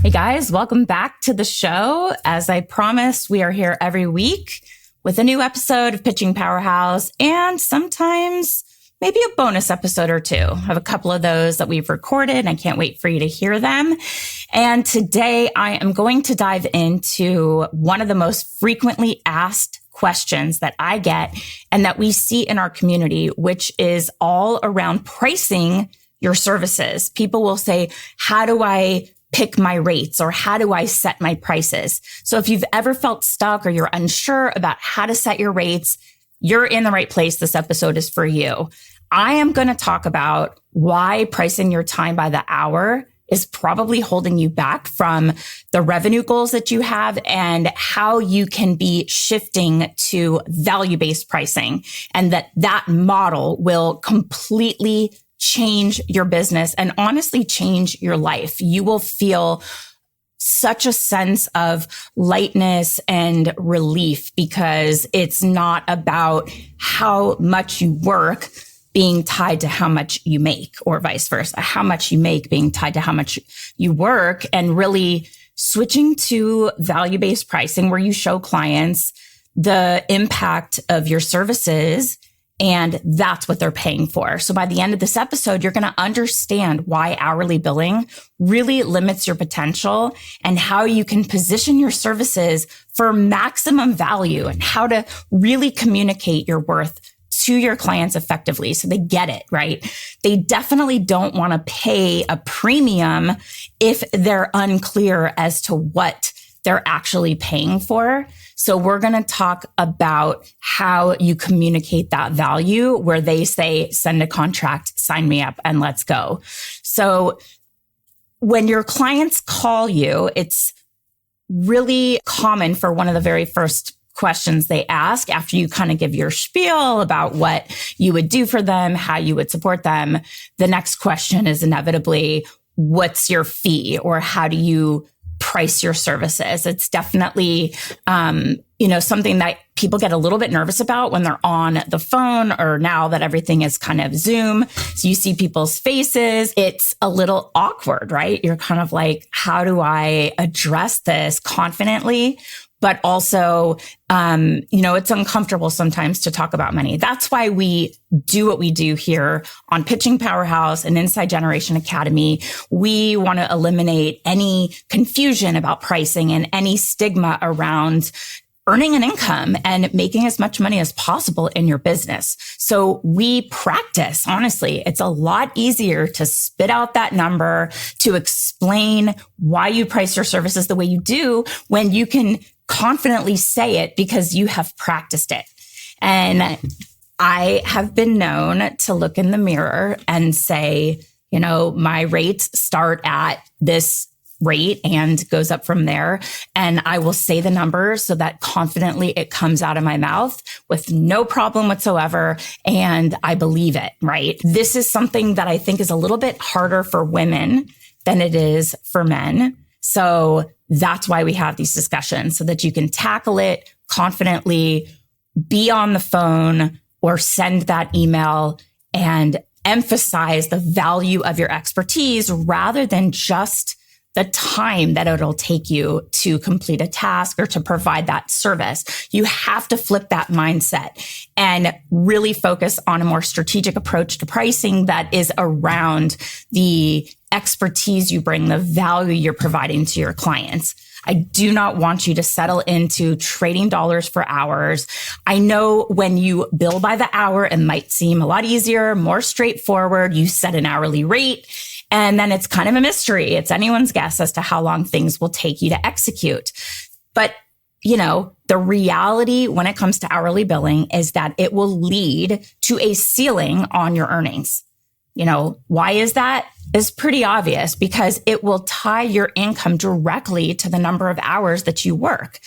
Hey guys, welcome back to the show. As I promised, we are here every week with a new episode of Pitching Powerhouse and sometimes maybe a bonus episode or two. I have a couple of those that we've recorded and I can't wait for you to hear them. And today I am going to dive into one of the most frequently asked questions that I get and that we see in our community, which is all around pricing your services. People will say, how do I pick my rates or how do I set my prices? So if you've ever felt stuck or you're unsure about how to set your rates, you're in the right place. This episode is for you. I am going to talk about why pricing your time by the hour is probably holding you back from the revenue goals that you have and how you can be shifting to value-based pricing and that model will completely change your business and honestly change your life. You will feel such a sense of lightness and relief because it's not about how much you work being tied to how much you make or vice versa, how much you make being tied to how much you work and really switching to value-based pricing where you show clients the impact of your services and that's what they're paying for. So by the end of this episode, you're going to understand why hourly billing really limits your potential and how you can position your services for maximum value and how to really communicate your worth to your clients effectively so they get it, right? They definitely don't want to pay a premium if they're unclear as to what they're actually paying for. So we're going to talk about how you communicate that value where they say, send a contract, sign me up, and let's go. So when your clients call you, it's really common for one of the very first questions they ask after you kind of give your spiel about what you would do for them, how you would support them. The next question is inevitably, what's your fee or how do you price your services? It's definitely, something that people get a little bit nervous about when they're on the phone or now that everything is kind of Zoom. So you see people's faces. It's a little awkward, right? You're kind of like, how do I address this confidently? But also, it's uncomfortable sometimes to talk about money. That's why we do what we do here on Pitching Powerhouse and Inside Generation Academy. We want to eliminate any confusion about pricing and any stigma around earning an income and making as much money as possible in your business. So we practice, honestly, it's a lot easier to spit out that number, to explain why you price your services the way you do when you can confidently say it because you have practiced it. And I have been known to look in the mirror and say, my rates start at this rate and goes up from there. And I will say the number so that confidently it comes out of my mouth with no problem whatsoever. And I believe it, right? This is something that I think is a little bit harder for women than it is for men. So that's why we have these discussions so that you can tackle it confidently, be on the phone or send that email and emphasize the value of your expertise rather than just the time that it'll take you to complete a task or to provide that service. You have to flip that mindset and really focus on a more strategic approach to pricing that is around the expertise you bring, the value you're providing to your clients. I do not want you to settle into trading dollars for hours. I know when you bill by the hour, it might seem a lot easier, more straightforward. You set an hourly rate. And then it's kind of a mystery. It's anyone's guess as to how long things will take you to execute. But, the reality when it comes to hourly billing is that it will lead to a ceiling on your earnings. Why is that? It's pretty obvious because it will tie your income directly to the number of hours that you work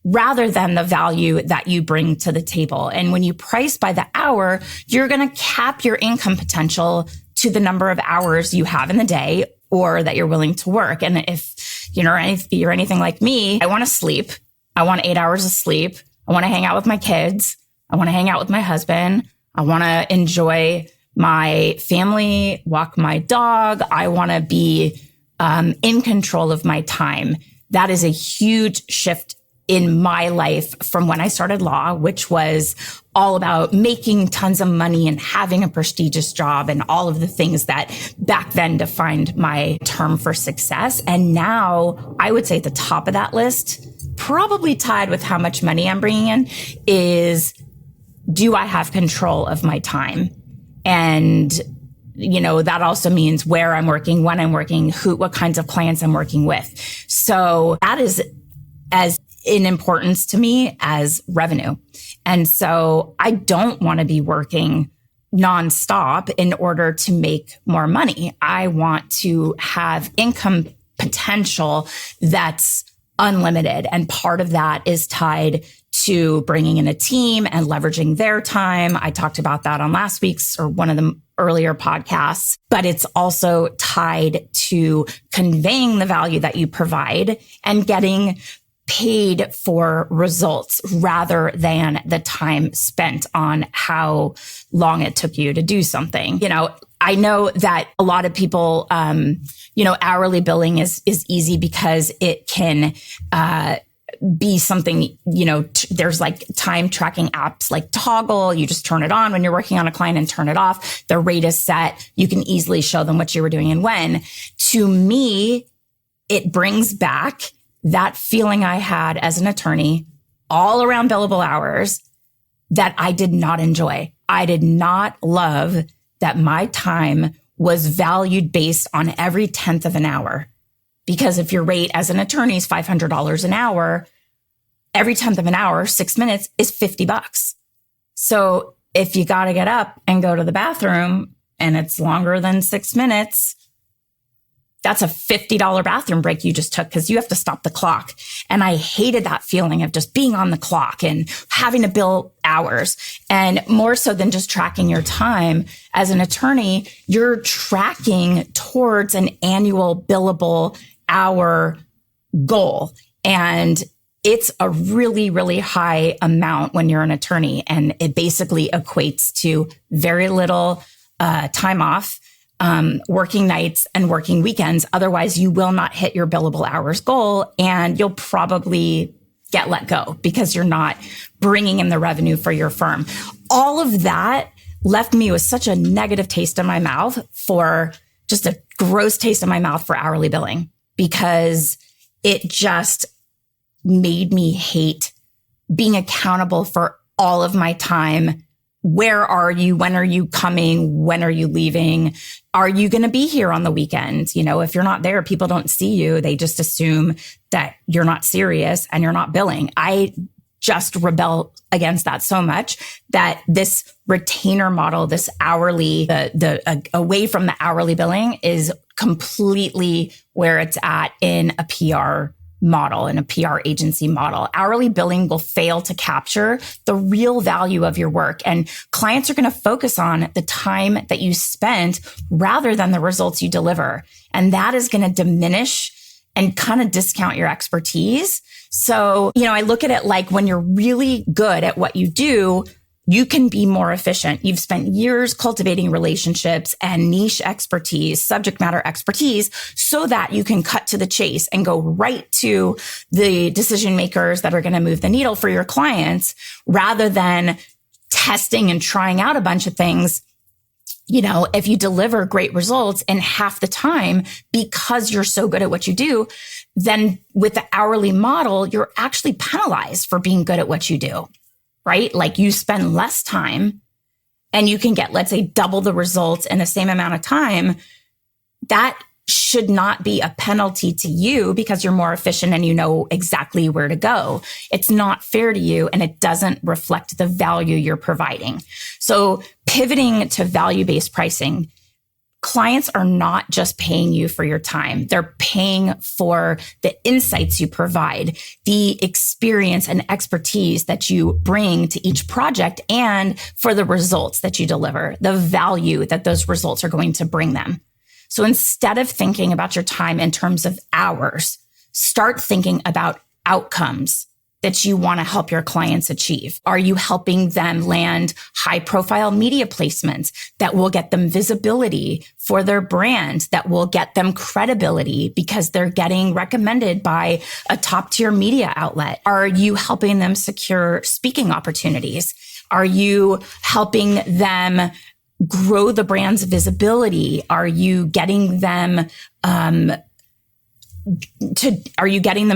rather than the value that you bring to the table. And when you price by the hour, you're going to cap your income potential to the number of hours you have in the day or that you're willing to work. And if you're anything like me, I want to sleep. I want 8 hours of sleep. I want to hang out with my kids. I want to hang out with my husband. I want to enjoy my family, walk my dog. I want to be in control of my time. That is a huge shift in my life from when I started law, which was all about making tons of money and having a prestigious job and all of the things that back then defined my term for success. And now I would say at the top of that list, probably tied with how much money I'm bringing in, is, do I have control of my time? And that also means where I'm working, when I'm working, what kinds of clients I'm working with. So that is as in importance to me as revenue. And so I don't want to be working nonstop in order to make more money. I want to have income potential that's unlimited. And part of that is tied to bringing in a team and leveraging their time. I talked about that on last week's or one of the earlier podcasts, but it's also tied to conveying the value that you provide and getting paid for results rather than the time spent on how long it took you to do something. I know that a lot of people, hourly billing is easy because it can, be something, there's like time tracking apps like Toggle. You just turn it on when you're working on a client and turn it off. The rate is set. You can easily show them what you were doing and when. To me, it brings back that feeling I had as an attorney all around billable hours that I did not enjoy. I did not love that my time was valued based on every 10th of an hour. Because if your rate as an attorney is $500 an hour, every 10th of an hour, 6 minutes is $50. So if you got to get up and go to the bathroom and it's longer than 6 minutes, that's a $50 bathroom break you just took because you have to stop the clock. And I hated that feeling of just being on the clock and having to bill hours. And more so than just tracking your time as an attorney, you're tracking towards an annual billable hour goal. And it's a really, really high amount when you're an attorney. And it basically equates to very little time off, working nights and working weekends. Otherwise, you will not hit your billable hours goal and you'll probably get let go because you're not bringing in the revenue for your firm. All of that left me with such a negative taste in my mouth for just a gross taste in my mouth for hourly billing because it just made me hate being accountable for all of my time. Where are you? When are you coming? When are you leaving? Are you going to be here on the weekend? If you're not there, people don't see you. They just assume that you're not serious and you're not billing. I just rebel against that so much that this retainer model, this hourly, away from the hourly billing is completely where it's at in a PR model, in a PR agency model. Hourly billing will fail to capture the real value of your work. And clients are going to focus on the time that you spent rather than the results you deliver. And that is going to diminish and kind of discount your expertise. So, I look at it like when you're really good at what you do, you can be more efficient. You've spent years cultivating relationships and niche expertise, subject matter expertise, so that you can cut to the chase and go right to the decision makers that are going to move the needle for your clients rather than testing and trying out a bunch of things. If you deliver great results in half the time because you're so good at what you do, then with the hourly model, you're actually penalized for being good at what you do. Right? Like you spend less time and you can get, let's say, double the results in the same amount of time. That should not be a penalty to you because you're more efficient and you know exactly where to go. It's not fair to you and it doesn't reflect the value you're providing. So pivoting to value-based pricing, clients are not just paying you for your time. They're paying for the insights you provide, the experience and expertise that you bring to each project, and for the results that you deliver, the value that those results are going to bring them. So instead of thinking about your time in terms of hours, start thinking about outcomes. that you want to help your clients achieve? Are you helping them land high profile media placements that will get them visibility for their brand, that will get them credibility because they're getting recommended by a top tier media outlet? Are you helping them secure speaking opportunities? Are you helping them grow the brand's visibility? Are you getting them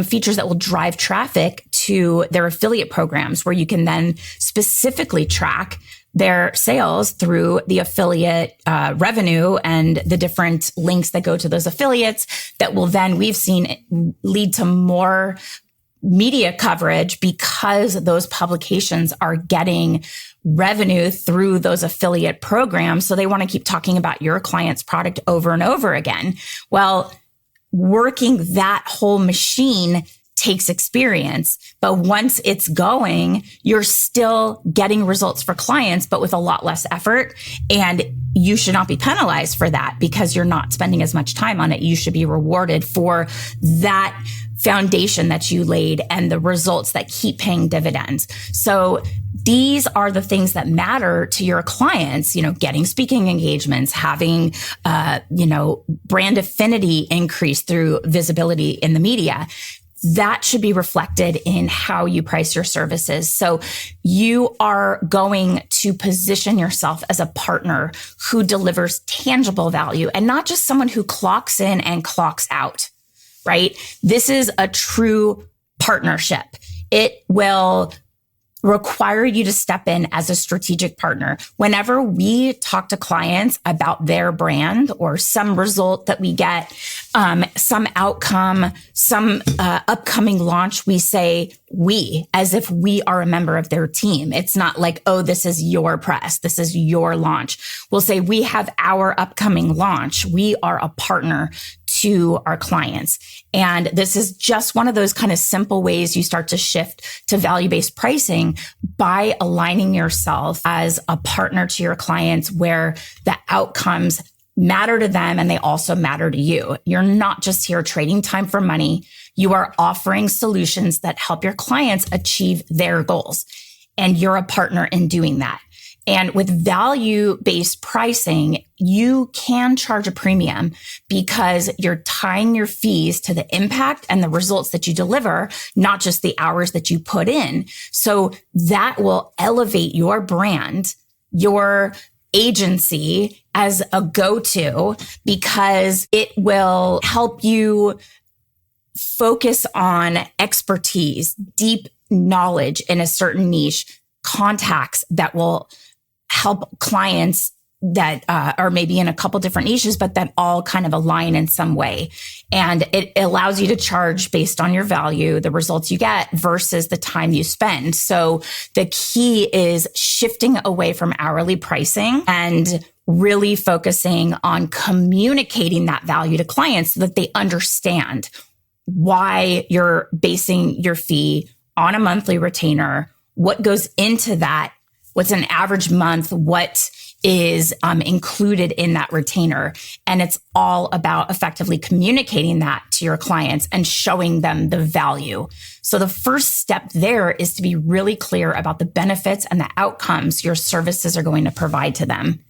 features that will drive traffic to their affiliate programs, where you can then specifically track their sales through the affiliate revenue and the different links that go to those affiliates that will then, we've seen, lead to more media coverage because those publications are getting revenue through those affiliate programs. So they want to keep talking about your client's product over and over again. Well, working that whole machine takes experience, but once it's going, you're still getting results for clients, but with a lot less effort. And you should not be penalized for that because you're not spending as much time on it. You should be rewarded for that foundation that you laid and the results that keep paying dividends. So these are the things that matter to your clients, getting speaking engagements, having, brand affinity increase through visibility in the media. That should be reflected in how you price your services. So you are going to position yourself as a partner who delivers tangible value and not just someone who clocks in and clocks out, right? This is a true partnership. It will require you to step in as a strategic partner. Whenever we talk to clients about their brand or some result that we get, some outcome, some upcoming launch, we say we, as if we are a member of their team. It's not like, oh, this is your press, this is your launch. We'll say we have our upcoming launch. We are a partner to our clients. And this is just one of those kind of simple ways you start to shift to value-based pricing by aligning yourself as a partner to your clients where the outcomes matter to them and they also matter to you. You're not just here trading time for money. You are offering solutions that help your clients achieve their goals. And you're a partner in doing that. And with value-based pricing, you can charge a premium because you're tying your fees to the impact and the results that you deliver, not just the hours that you put in. So that will elevate your brand, your agency as a go-to because it will help you focus on expertise, deep knowledge in a certain niche, contacts that will help clients that are maybe in a couple different niches, but that all kind of align in some way. And it allows you to charge based on your value, the results you get versus the time you spend. So the key is shifting away from hourly pricing and really focusing on communicating that value to clients so that they understand why you're basing your fee on a monthly retainer, what goes into that, what's an average month, what is included in that retainer. And it's all about effectively communicating that to your clients and showing them the value. So the first step there is to be really clear about the benefits and the outcomes your services are going to provide to them.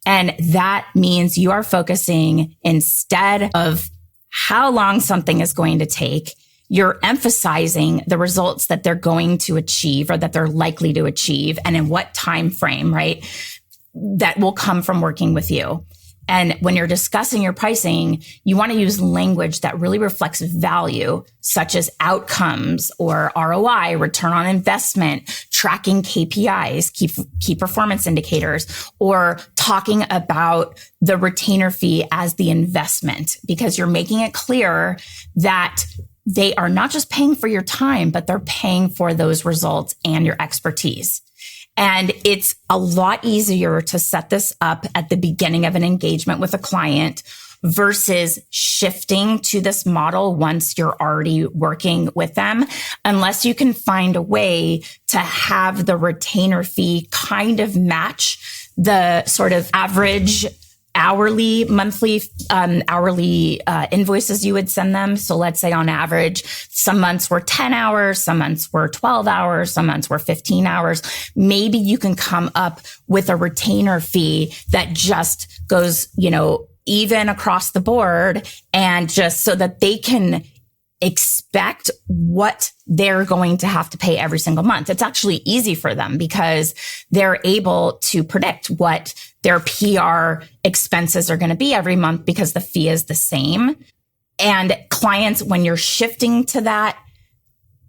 And that means you are focusing, instead of how long something is going to take, you're emphasizing the results that they're going to achieve or that they're likely to achieve and in what time frame, right? That will come from working with you. And when you're discussing your pricing, you want to use language that really reflects value, such as outcomes or ROI, return on investment, tracking KPIs, key performance indicators, or talking about the retainer fee as the investment, because you're making it clear that they are not just paying for your time, but they're paying for those results and your expertise. And it's a lot easier to set this up at the beginning of an engagement with a client versus shifting to this model once you're already working with them, unless you can find a way to have the retainer fee kind of match the sort of average hourly, monthly, hourly invoices you would send them. So let's say on average, some months were 10 hours, some months were 12 hours, some months were 15 hours. Maybe you can come up with a retainer fee that just goes, even across the board, and just so that they can expect what they're going to have to pay every single month. It's actually easy for them because they're able to predict what their PR expenses are going to be every month because the fee is the same. And clients, when you're shifting to that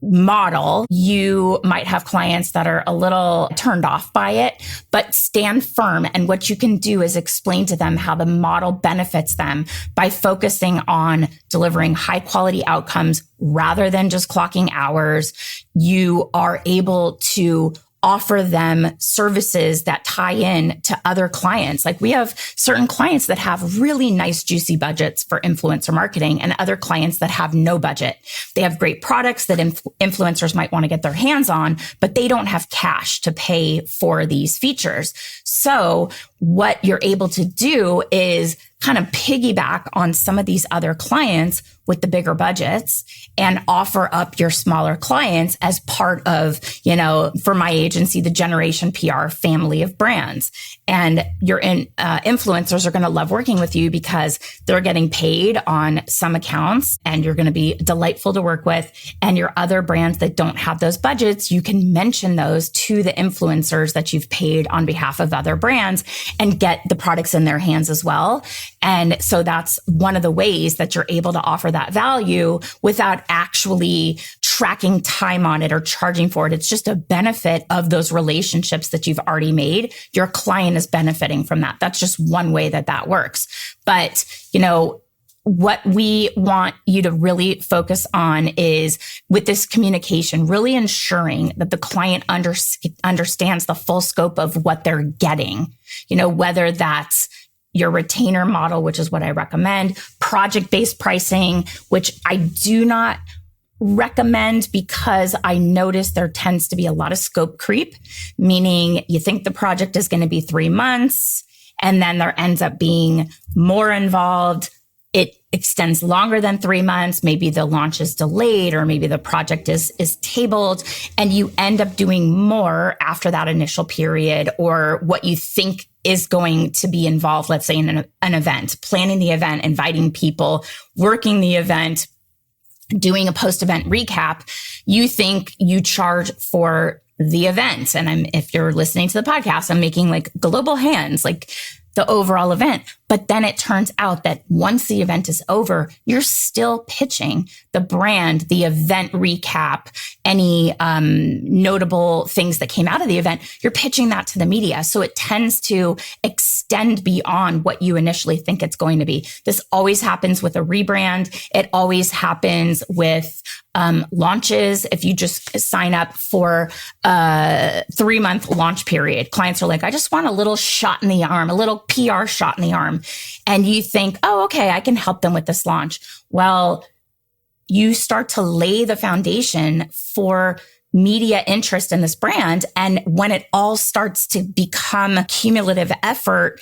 model, you might have clients that are a little turned off by it, but stand firm. And what you can do is explain to them how the model benefits them by focusing on delivering high quality outcomes rather than just clocking hours. You are able to offer them services that tie in to other clients. Like we have certain clients that have really nice, juicy budgets for influencer marketing and other clients that have no budget. They have great products that influencers might want to get their hands on, but they don't have cash to pay for these features. So what you're able to do is kind of piggyback on some of these other clients with the bigger budgets and offer up your smaller clients as part of, for my agency, the Generation PR family of brands. And your influencers are going to love working with you because they're getting paid on some accounts and you're going to be delightful to work with. And your other brands that don't have those budgets, you can mention those to the influencers that you've paid on behalf of other brands and get the products in their hands as well. And so that's one of the ways that you're able to offer that value without actually tracking time on it or charging for it. It's just a benefit of those relationships that you've already made. Your client is benefiting from that. That's just one way that works. But, what we want you to really focus on is with this communication, really ensuring that the client understands the full scope of what they're getting, whether that's your retainer model, which is what I recommend, project-based pricing, which I do not recommend because I notice there tends to be a lot of scope creep, meaning you think the project is going to be 3 months and then there ends up being more involved. It extends longer than 3 months. Maybe the launch is delayed or maybe the project is tabled and you end up doing more after that initial period or what you think is going to be involved, let's say in an event, planning the event, inviting people, working the event, doing a post-event recap. You think you charge for the event. And if you're listening to the podcast, I'm making like global hands, like the overall event. But then it turns out that once the event is over, you're still pitching the brand, the event recap, any notable things that came out of the event. You're pitching that to the media. So it tends to extend beyond what you initially think it's going to be. This always happens with a rebrand. It always happens with launches. If you just sign up for a 3-month launch period, clients are like, I just want a little shot in the arm, a little PR shot in the arm. And you think, oh, okay, I can help them with this launch. Well, you start to lay the foundation for media interest in this brand. And when it all starts to become cumulative effort,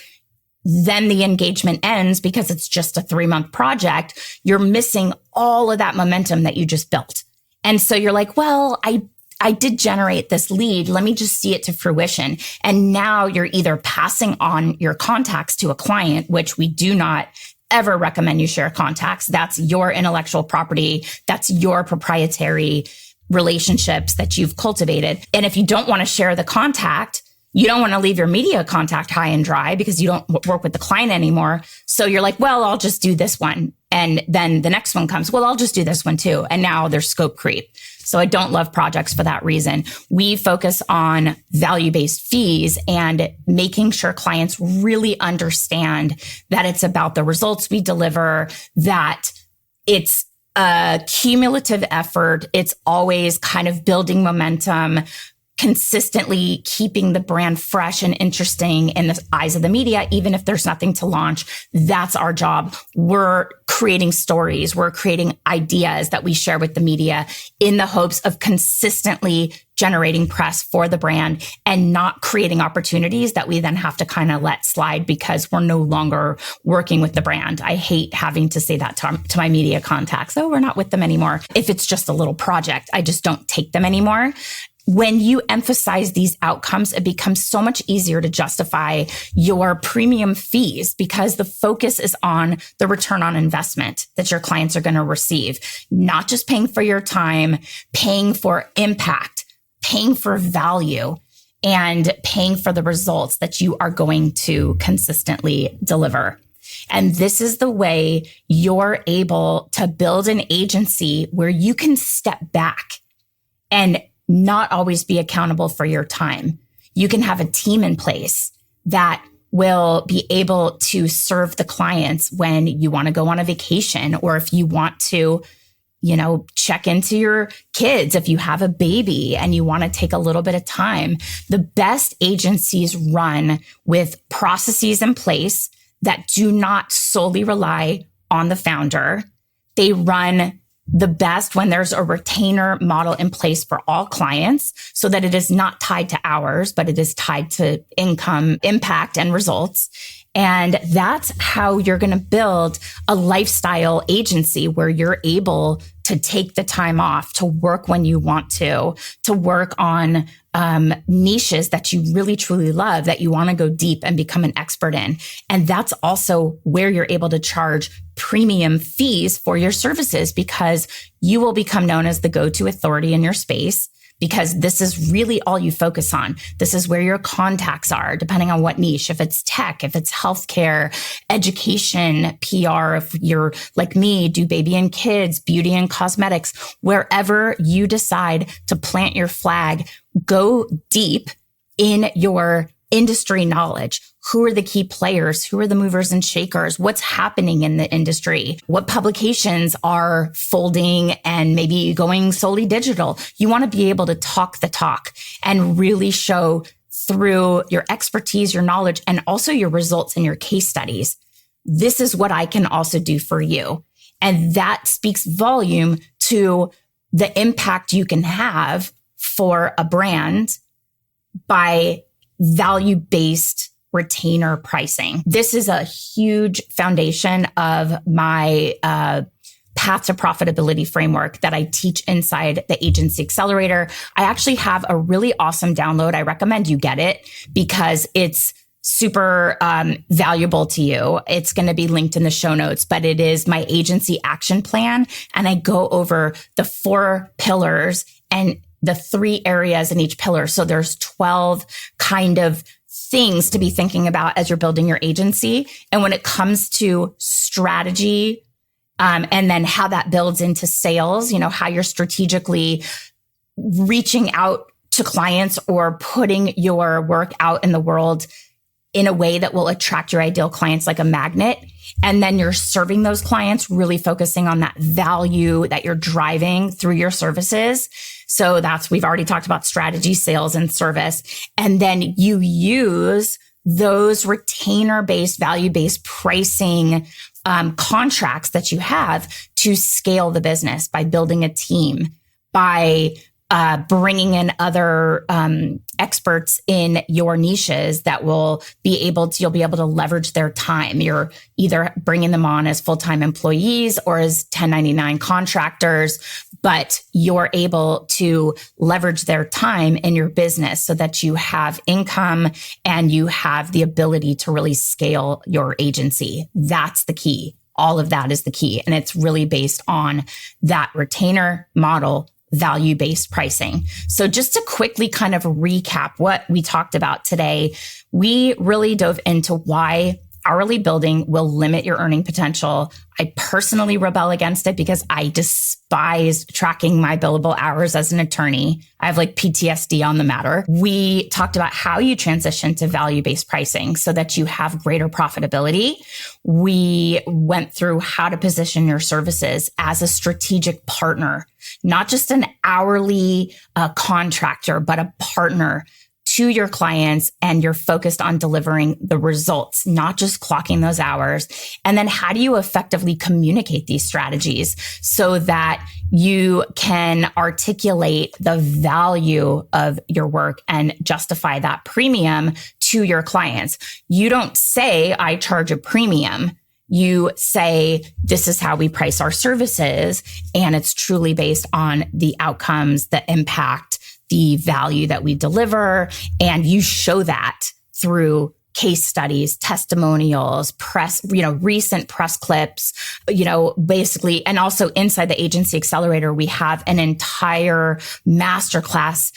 then the engagement ends because it's just a 3-month project. You're missing all of that momentum that you just built. And so you're like, well, I did generate this lead. Let me just see it to fruition. And now you're either passing on your contacts to a client, which we do not ever recommend you share contacts. That's your intellectual property. That's your proprietary relationships that you've cultivated. And if you don't want to share the contact, you don't want to leave your media contact high and dry because you don't work with the client anymore. So you're like, well, I'll just do this one. And then the next one comes, well, I'll just do this one too. And now there's scope creep. So I don't love projects for that reason. We focus on value-based fees and making sure clients really understand that it's about the results we deliver, that it's a cumulative effort. It's always kind of building momentum, consistently keeping the brand fresh and interesting in the eyes of the media, even if there's nothing to launch. That's our job. We're creating stories. We're creating ideas that we share with the media in the hopes of consistently generating press for the brand and not creating opportunities that we then have to kind of let slide because we're no longer working with the brand. I hate having to say that to my media contacts. Oh, we're not with them anymore. If it's just a little project, I just don't take them anymore. When you emphasize these outcomes, it becomes so much easier to justify your premium fees because the focus is on the return on investment that your clients are going to receive, not just paying for your time, paying for impact, paying for value, and paying for the results that you are going to consistently deliver. And this is the way you're able to build an agency where you can step back and not always be accountable for your time. You can have a team in place that will be able to serve the clients when you want to go on a vacation, or if you want to, check into your kids, if you have a baby and you want to take a little bit of time. The best agencies run with processes in place that do not solely rely on the founder. They run the best when there's a retainer model in place for all clients so that it is not tied to hours, but it is tied to income, impact, and results. And that's how you're going to build a lifestyle agency where you're able to take the time off, to work when you want to work on niches that you really, truly love, that you want to go deep and become an expert in. And that's also where you're able to charge premium fees for your services because you will become known as the go-to authority in your space because this is really all you focus on. This is where your contacts are, depending on what niche. If it's tech, if it's healthcare, education, PR, if you're like me, do baby and kids, beauty and cosmetics, wherever you decide to plant your flag, go deep in your industry knowledge. Who are the key players? Who are the movers and shakers? What's happening in the industry? What publications are folding and maybe going solely digital? You want to be able to talk the talk and really show through your expertise, your knowledge, and also your results in your case studies. This is what I can also do for you. And that speaks volume to the impact you can have for a brand by value-based retainer pricing. This is a huge foundation of my path to profitability framework that I teach inside the Agency Accelerator. I actually have a really awesome download. I recommend you get it because it's super valuable to you. It's going to be linked in the show notes, but it is my agency action plan. And I go over the 4 pillars and the 3 areas in each pillar. So there's 12 kind of things to be thinking about as you're building your agency. And when it comes to strategy, and then how that builds into sales, how you're strategically reaching out to clients or putting your work out in the world in a way that will attract your ideal clients like a magnet. And then you're serving those clients, really focusing on that value that you're driving through your services. So we've already talked about strategy, sales, and service. And then you use those retainer-based, value-based pricing contracts that you have to scale the business by building a team, by bringing in other experts in your niches that you'll be able to leverage their time. You're either bringing them on as full-time employees or as 1099 contractors, but you're able to leverage their time in your business so that you have income and you have the ability to really scale your agency. That's the key. All of that is the key. And it's really based on that retainer model, value-based pricing. So just to quickly kind of recap what we talked about today, we really dove into why hourly building will limit your earning potential. I personally rebel against it because I despise tracking my billable hours as an attorney. I have like PTSD on the matter. We talked about how you transition to value-based pricing so that you have greater profitability. We went through how to position your services as a strategic partner, not just an hourly contractor, but a partner to your clients and you're focused on delivering the results, not just clocking those hours? And then how do you effectively communicate these strategies so that you can articulate the value of your work and justify that premium to your clients? You don't say, I charge a premium. You say, this is how we price our services. And it's truly based on the outcomes, the impact, the value that we deliver. And you show that through case studies, testimonials, press, recent press clips, basically. And also inside the Agency Accelerator, we have an entire masterclass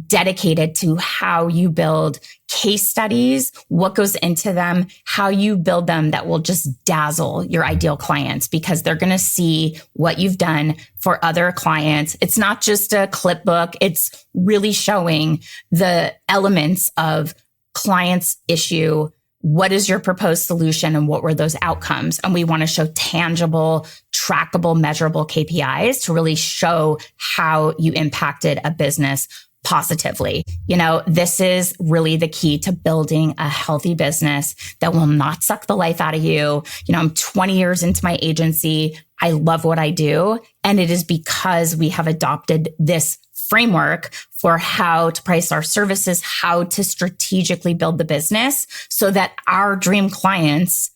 dedicated to how you build case studies, what goes into them, how you build them that will just dazzle your ideal clients, because they're going to see what you've done for other clients. It's not just a clip book. It's really showing the elements of client's issue. What is your proposed solution and what were those outcomes? And we want to show tangible, trackable, measurable KPIs to really show how you impacted a business positively. This is really the key to building a healthy business that will not suck the life out of you. I'm 20 years into my agency. I love what I do. And it is because we have adopted this framework for how to price our services, how to strategically build the business so that our dream clients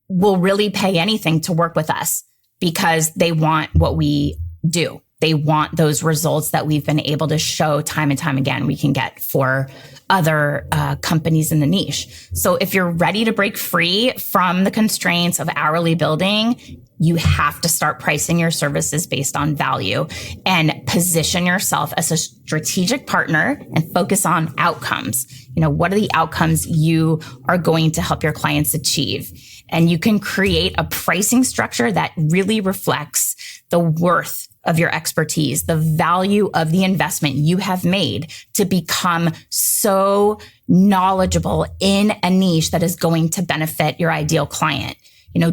will really pay anything to work with us because they want what we do. They want those results that we've been able to show time and time again we can get for other companies in the niche. So if you're ready to break free from the constraints of hourly building, you have to start pricing your services based on value and position yourself as a strategic partner and focus on outcomes. What are the outcomes you are going to help your clients achieve? And you can create a pricing structure that really reflects the worth of your expertise, the value of the investment you have made to become so knowledgeable in a niche that is going to benefit your ideal client.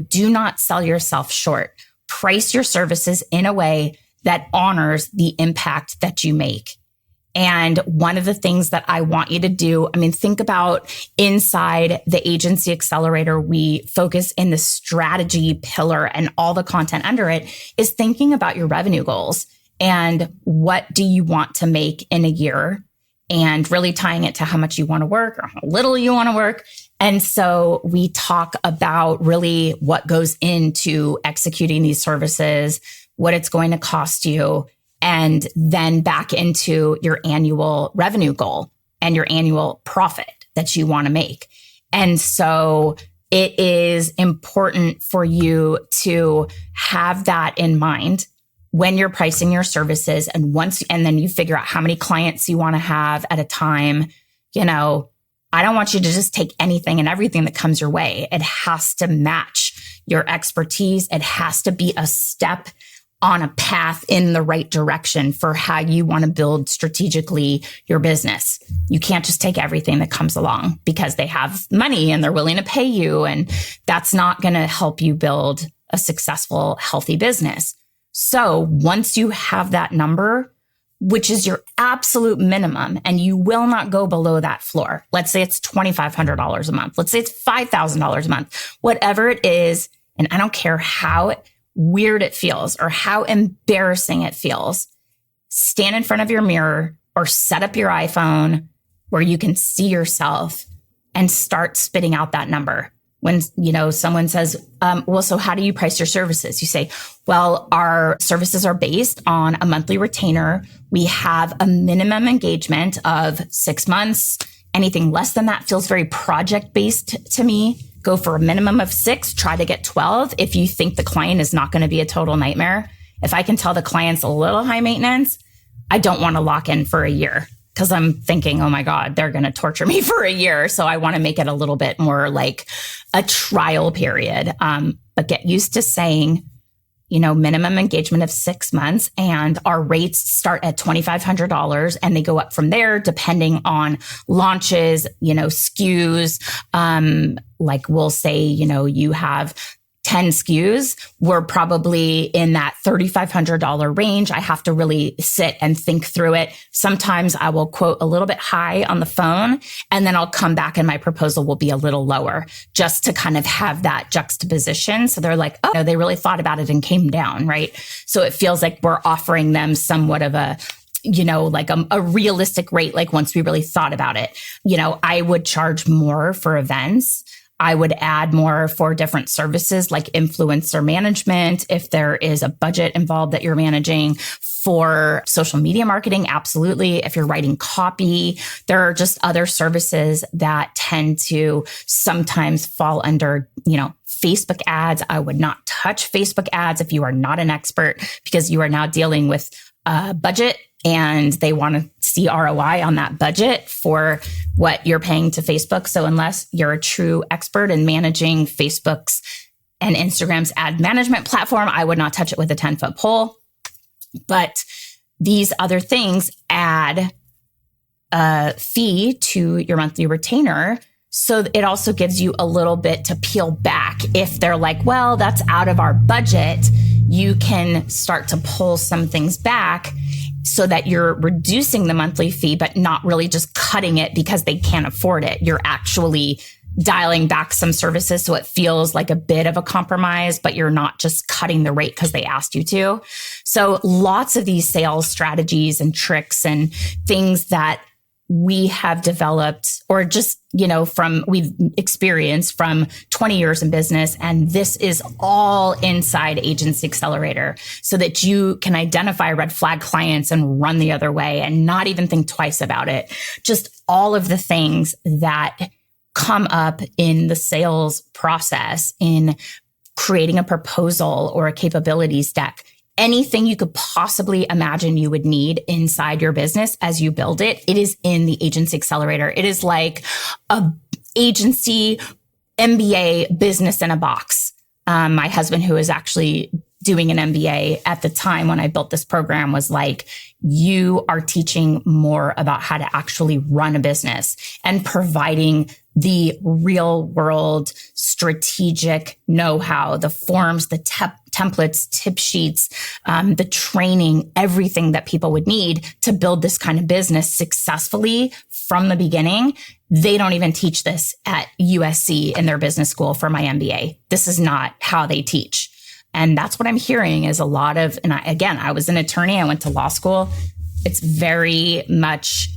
Do not sell yourself short. Price your services in a way that honors the impact that you make. And one of the things that I want you to do, think about inside the Agency Accelerator, we focus in the strategy pillar and all the content under it is thinking about your revenue goals and what do you want to make in a year and really tying it to how much you want to work or how little you want to work. And so we talk about really what goes into executing these services, what it's going to cost you, and then back into your annual revenue goal and your annual profit that you want to make. And so it is important for you to have that in mind when you're pricing your services. And then you figure out how many clients you want to have at a time. I don't want you to just take anything and everything that comes your way. It has to match your expertise. It has to be a step on a path in the right direction for how you want to build strategically your business. You can't just take everything that comes along because they have money and they're willing to pay you. And that's not going to help you build a successful, healthy business. So once you have that number, which is your absolute minimum, and you will not go below that floor. Let's say it's $2,500 a month. Let's say it's $5,000 a month, whatever it is. And I don't care how weird it feels or how embarrassing it feels. Stand in front of your mirror or set up your iPhone where you can see yourself and start spitting out that number. When, someone says, so how do you price your services? You say, well, our services are based on a monthly retainer. We have a minimum engagement of 6 months. Anything less than that feels very project-based to me. Go for a minimum of 6, try to get 12 if you think the client is not going to be a total nightmare. If I can tell the client's a little high maintenance, I don't want to lock in for a year because I'm thinking, oh my God, they're going to torture me for a year. So I want to make it a little bit more like a trial period. But get used to saying, minimum engagement of 6 months, and our rates start at $2,500 and they go up from there depending on launches, SKUs. Like we'll say, you have 10 SKUs, we're probably in that $3,500 range. I have to really sit and think through it. Sometimes I will quote a little bit high on the phone, and then I'll come back and my proposal will be a little lower just to kind of have that juxtaposition. So they're like, oh, they really thought about it and came down, right? So it feels like we're offering them somewhat of a, like a realistic rate. Like once we really thought about it, I would charge more for events. I would add more for different services like influencer management. If there is a budget involved that you're managing for social media marketing, absolutely. If you're writing copy, there are just other services that tend to sometimes fall under, Facebook ads. I would not touch Facebook ads if you are not an expert, because you are now dealing with a budget and they want to see ROI on that budget for what you're paying to Facebook. So unless you're a true expert in managing Facebook's and Instagram's ad management platform, I would not touch it with a 10-foot pole. But these other things add a fee to your monthly retainer. So it also gives you a little bit to peel back. If they're like, well, that's out of our budget, you can start to pull some things back so that you're reducing the monthly fee, but not really just cutting it because they can't afford it. You're actually dialing back some services so it feels like a bit of a compromise, but you're not just cutting the rate because they asked you to. So lots of these sales strategies and tricks and things that we have developed, or just, we've experienced from 20 years in business. And this is all inside Agency Accelerator so that you can identify red flag clients and run the other way and not even think twice about it. Just all of the things that come up in the sales process, in creating a proposal or a capabilities deck. Anything you could possibly imagine you would need inside your business as you build it, it is in the Agency Accelerator. It is like a agency MBA business in a box. My husband, who is actually doing an MBA at the time when I built this program, was like, you are teaching more about how to actually run a business and providing the real world strategic know-how, the forms, the templates, tip sheets, the training, everything that people would need to build this kind of business successfully from the beginning. They don't even teach this at USC in their business school for my MBA. This is not how they teach. And that's what I'm hearing is a lot of, and I was an attorney. I went to law school. It's very much,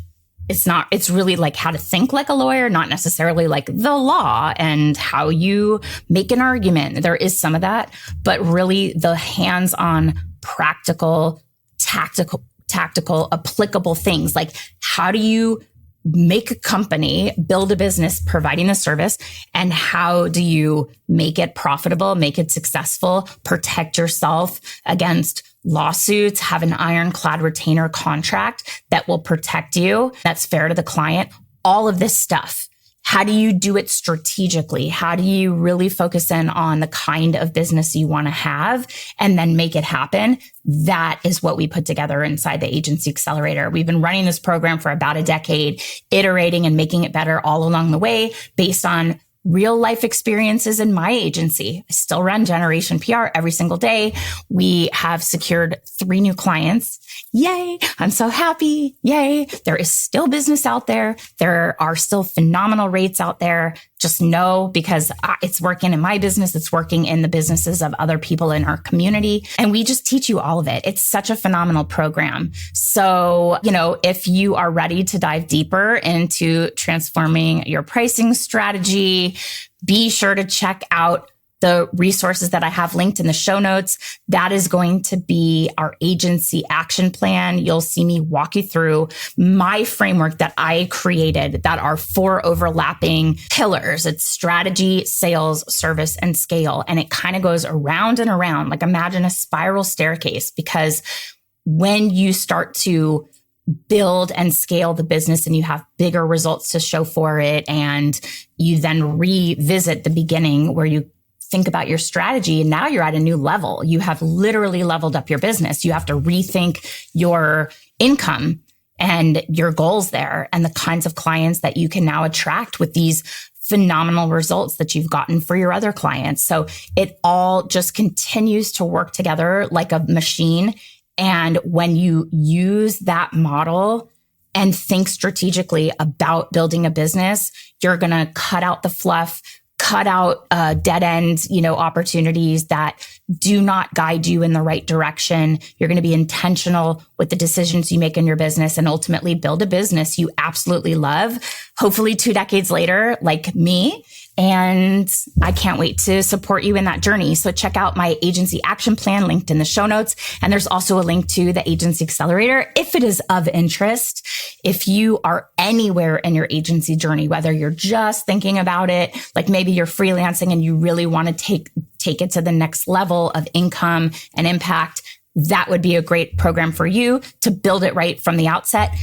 it's really like how to think like a lawyer, not necessarily like the law and how you make an argument. There is some of that, but really the hands-on, practical, tactical, applicable things. Like how do you make a company, build a business providing a service, and how do you make it profitable, make it successful, protect yourself against lawsuits, have an ironclad retainer contract that will protect you, that's fair to the client, all of this stuff. How do you do it strategically? How do you really focus in on the kind of business you want to have and then make it happen? That is what we put together inside the Agency Accelerator. We've been running this program for about a decade, iterating and making it better all along the way based on real life experiences in my agency. I still run Generation PR every single day. We have secured 3 new clients. Yay. I'm so happy. Yay. There is still business out there. There are still phenomenal rates out there. Just know, because it's working in my business, it's working in the businesses of other people in our community. And we just teach you all of it. It's such a phenomenal program. So, if you are ready to dive deeper into transforming your pricing strategy, be sure to check out the resources that I have linked in the show notes. That is going to be our agency action plan. You'll see me walk you through my framework that I created that are 4 overlapping pillars. It's strategy, sales, service, and scale. And it kind of goes around and around. Like imagine a spiral staircase, because when you start to build and scale the business and you have bigger results to show for it, and you then revisit the beginning where you think about your strategy, and now you're at a new level. You have literally leveled up your business. You have to rethink your income and your goals there and the kinds of clients that you can now attract with these phenomenal results that you've gotten for your other clients. So it all just continues to work together like a machine. And when you use that model and think strategically about building a business, you're going to cut out the fluff, cut out dead end, opportunities that do not guide you in the right direction. You're going to be intentional with the decisions you make in your business and ultimately build a business you absolutely love, hopefully 2 decades later, like me. And I can't wait to support you in that journey. So check out my agency action plan linked in the show notes. And there's also a link to the agency accelerator if it is of interest. If you are anywhere in your agency journey, whether you're just thinking about it, like maybe you're freelancing and you really want to take it to the next level of income and impact, that would be a great program for you to build it right from the outset.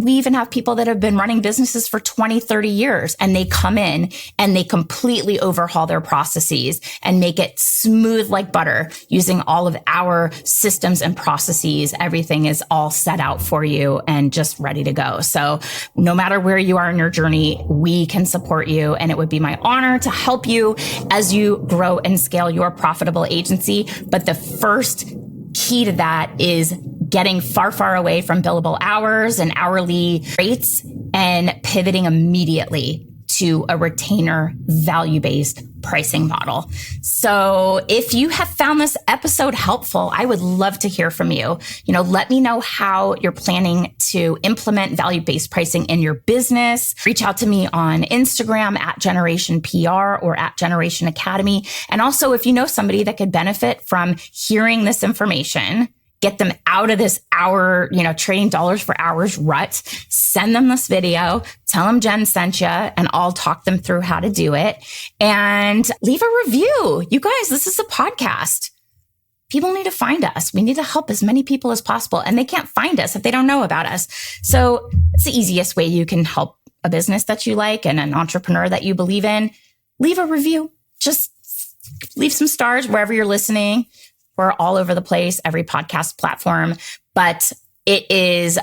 We even have people that have been running businesses for 20, 30 years, and they come in and they completely overhaul their processes and make it smooth like butter using all of our systems and processes. Everything is all set out for you and just ready to go. So no matter where you are in your journey, we can support you. And it would be my honor to help you as you grow and scale your profitable agency. But the first key to that is getting far, far away from billable hours and hourly rates and pivoting immediately to a retainer value-based pricing model. So if you have found this episode helpful, I would love to hear from you. Let me know how you're planning to implement value-based pricing in your business. Reach out to me on Instagram at Generation PR or at Generation Academy. And also, if you know somebody that could benefit from hearing this information, get them out of this hour, trading dollars for hours rut, send them this video, tell them Jen sent you, and I'll talk them through how to do it. And leave a review. You guys, this is a podcast. People need to find us. We need to help as many people as possible. And they can't find us if they don't know about us. So it's the easiest way you can help a business that you like and an entrepreneur that you believe in. Leave a review. Just leave some stars wherever you're listening. We're all over the place, every podcast platform, but it is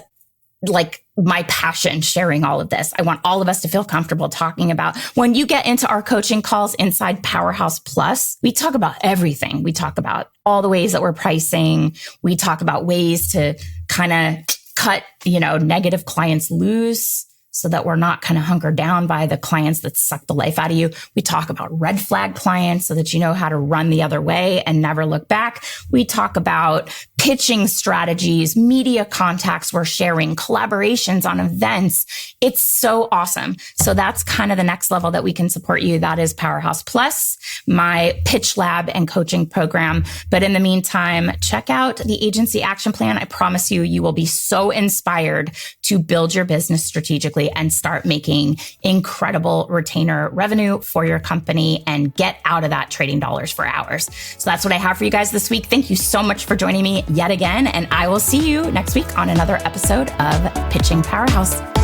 like my passion sharing all of this. I want all of us to feel comfortable talking about when you get into our coaching calls inside Powerhouse Plus, we talk about everything. We talk about all the ways that we're pricing. We talk about ways to kind of cut, negative clients loose, so that we're not kind of hunkered down by the clients that suck the life out of you. We talk about red flag clients so that you know how to run the other way and never look back. We talk about pitching strategies, media contacts we're sharing, collaborations on events. It's so awesome. So that's kind of the next level that we can support you. That is Powerhouse Plus, my pitch lab and coaching program. But in the meantime, check out the agency action plan. I promise you, you will be so inspired to build your business strategically and start making incredible retainer revenue for your company and get out of that trading dollars for hours. So that's what I have for you guys this week. Thank you so much for joining me yet again. And I will see you next week on another episode of Pitching Powerhouse.